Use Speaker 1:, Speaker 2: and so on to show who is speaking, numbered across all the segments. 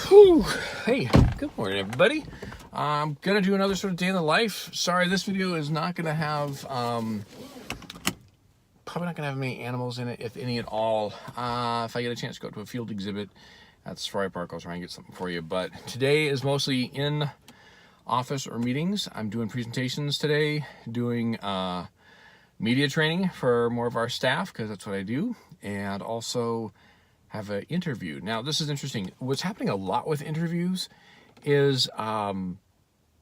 Speaker 1: Whew. Hey, good morning, everybody. I'm gonna do another sort of day in the life. Sorry, this video is not gonna have probably not gonna have many animals in it, if any at all. If I get a chance to go to a field exhibit at Safari Park, I'll try and get something for you. But today is mostly in office or meetings. I'm doing presentations today, doing media training for more of our staff, because that's what I do, and also have an interview. Now, this is interesting. What's happening a lot with interviews is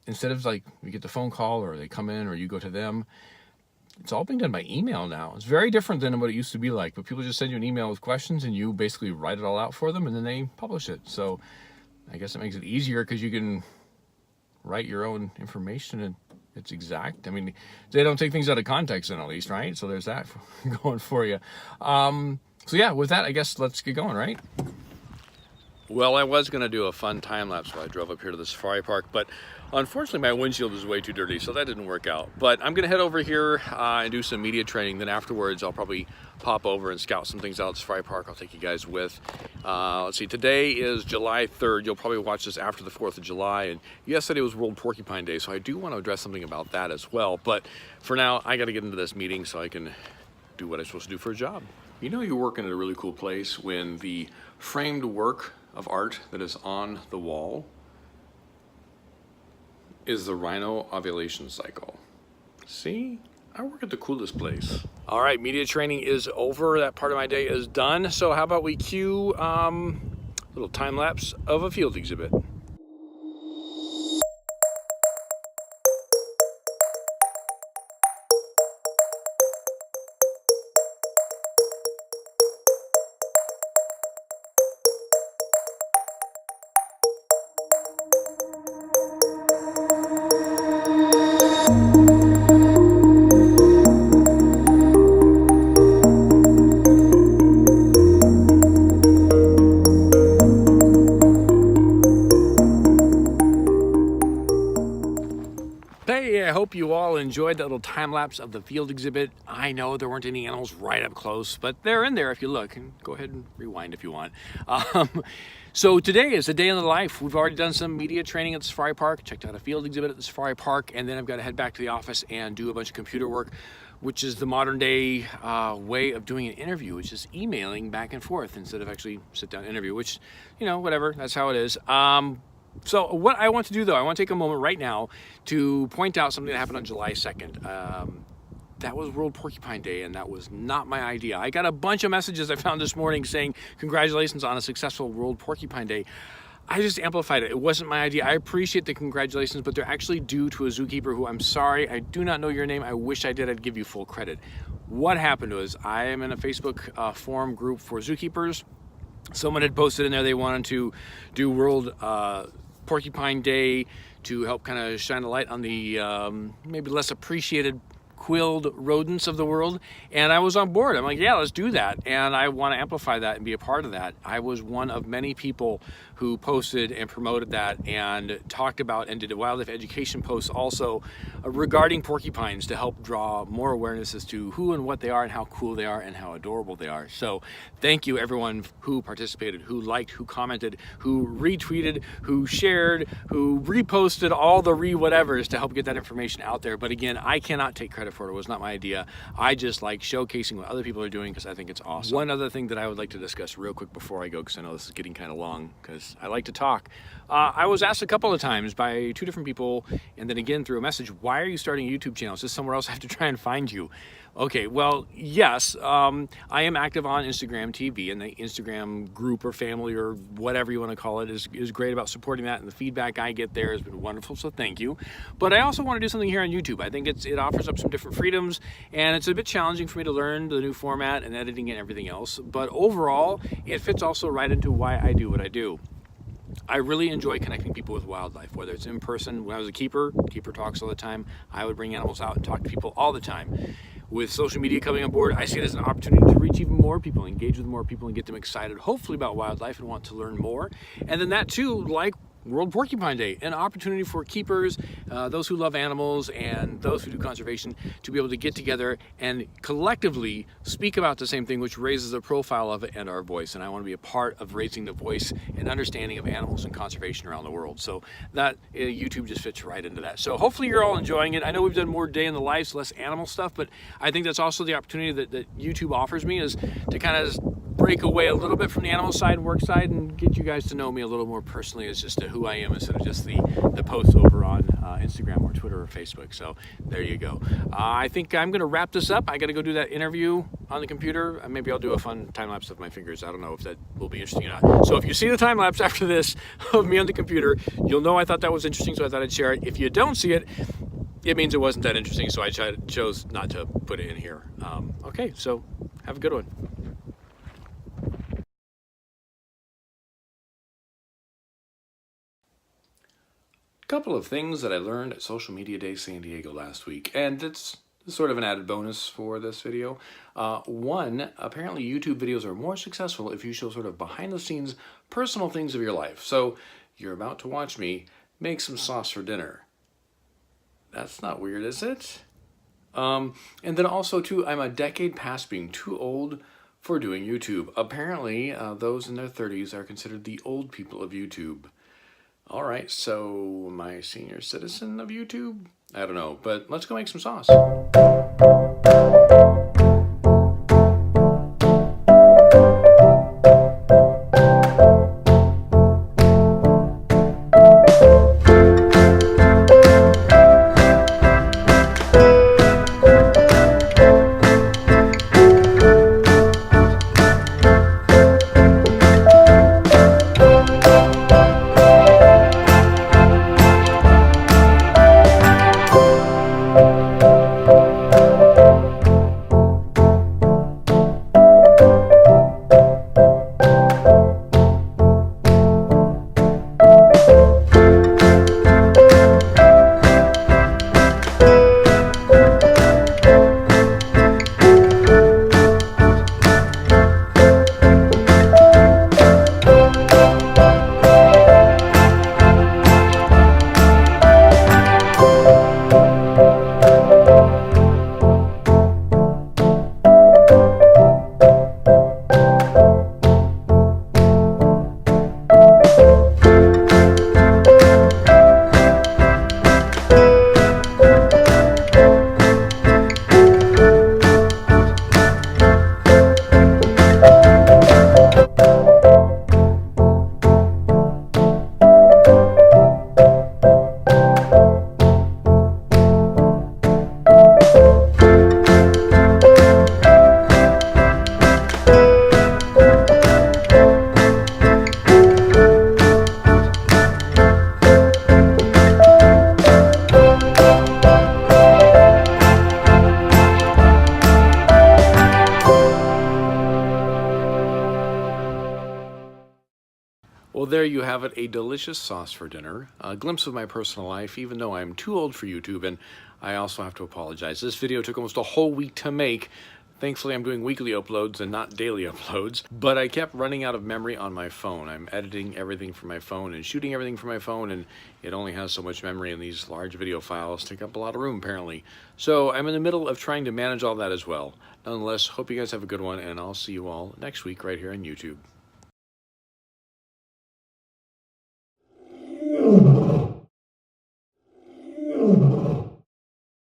Speaker 1: instead of like you get the phone call or they come in or you go to them, it's all being done by email now. It's very different than what it used to be like, but people just send you an email with questions and you basically write it all out for them and then they publish it. So I guess it makes it easier because you can write your own information and it's exact. I mean, they don't take things out of context then, at least, right? So there's that going for you. So yeah, with that, I guess let's get going, right? Well, I was going to do a fun time lapse while I drove up here to the safari park, but unfortunately my windshield is way too dirty, so that didn't work out. But I'm going to head over here and do some media training. Then afterwards, I'll probably pop over and scout some things out at the safari park. I'll take you guys with. Let's see, today is July 3rd. You'll probably watch this after the 4th of July. And yesterday was World Porcupine Day, so I do want to address something about that as well. But for now, I got to get into this meeting so I can do what I'm supposed to do for a job. You know you're working at a really cool place when the framed work of art that is on the wall is the rhino ovulation cycle. See? I work at the coolest place. All right, media training is over. That part of my day is done. So how about we cue a little time lapse of a field exhibit. Hey, I hope you all enjoyed that little time lapse of the field exhibit. I know there weren't any animals right up close, but they're in there if you look, and go ahead and rewind if you want. So today is the day in the life. We've already done some media training at the safari park, checked out a field exhibit at the safari park, and then I've got to head back to the office and do a bunch of computer work, which is the modern day way of doing an interview, which is emailing back and forth instead of actually sit down interview, which, you know, whatever, that's how it is. So what I want to do, though, I want to take a moment right now to point out something that happened on July 2nd. That was World Porcupine Day, and that was not my idea. I got a bunch of messages I found this morning saying, congratulations on a successful World Porcupine Day. I just amplified it. It wasn't my idea. I appreciate the congratulations, but they're actually due to a zookeeper who, I'm sorry, I do not know your name. I wish I did. I'd give you full credit. What happened was I am in a Facebook forum group for zookeepers. Someone had posted in there they wanted to do World Porcupine Day to help kind of shine a light on the maybe less appreciated quilled rodents of the world, and I was on board. I'm like, yeah, let's do that, and I want to amplify that and be a part of that. I was one of many people who posted and promoted that and talked about and did a wildlife education post also regarding porcupines to help draw more awareness as to who and what they are and how cool they are and how adorable they are. So thank you everyone who participated, who liked, who commented, who retweeted, who shared, who reposted, all the re-whatevers to help get that information out there. But again, I cannot take credit for it. It was not my idea. I just like showcasing what other people are doing because I think it's awesome. One other thing that I would like to discuss real quick before I go, because I know this is getting kind of long because I like to talk. I was asked a couple of times by two different people and then again through a message, why are you starting a YouTube channel? Is this somewhere else I have to try and find you? Okay, well, yes, I am active on Instagram TV, and the Instagram group or family or whatever you want to call it is great about supporting that, and the feedback I get there has been wonderful, so thank you. But I also want to do something here on YouTube. I think it offers up some different freedoms, and it's a bit challenging for me to learn the new format and editing and everything else, but overall, it fits also right into why I do what I do. I really enjoy connecting people with wildlife, whether it's in person. When I was a keeper talks all the time. I would bring animals out and talk to people all the time. With social media coming on board, I see it as an opportunity to reach even more people, engage with more people, and get them excited, hopefully about wildlife and want to learn more. And then that too, like World Porcupine Day, an opportunity for keepers, those who love animals and those who do conservation to be able to get together and collectively speak about the same thing, which raises the profile of it and our voice. And I want to be a part of raising the voice and understanding of animals and conservation around the world. So that YouTube just fits right into that. So hopefully you're all enjoying it. I know we've done more day in the life, less animal stuff, but I think that's also the opportunity that YouTube offers me, is to kind of break away a little bit from the animal side and work side and get you guys to know me a little more personally as just to who I am instead of just the posts over on Instagram or Twitter or Facebook. So there you go. I think I'm going to wrap this up. I got to go do that interview on the computer. Maybe I'll do a fun time lapse of my fingers. I don't know if that will be interesting or not. So if you see the time lapse after this of me on the computer, you'll know I thought that was interesting, so I thought I'd share it. If you don't see it, it means it wasn't that interesting, so I chose not to put it in here. Okay, so have a good one. Couple of things that I learned at Social Media Day San Diego last week, and it's sort of an added bonus for this video. One, apparently YouTube videos are more successful if you show sort of behind the scenes personal things of your life. So you're about to watch me make some sauce for dinner. That's not weird, is it? And then also too, I'm a decade past being too old for doing YouTube. Apparently, those in their 30s are considered the old people of YouTube. All right, so am I a senior citizen of YouTube? I don't know, but let's go make some sauce. Well, there you have it, a delicious sauce for dinner, a glimpse of my personal life, even though I'm too old for YouTube, and I also have to apologize. This video took almost a whole week to make. Thankfully, I'm doing weekly uploads and not daily uploads, but I kept running out of memory on my phone. I'm editing everything from my phone and shooting everything from my phone, and it only has so much memory, and these large video files take up a lot of room, apparently. So I'm in the middle of trying to manage all that as well. Nonetheless, hope you guys have a good one, and I'll see you all next week right here on YouTube.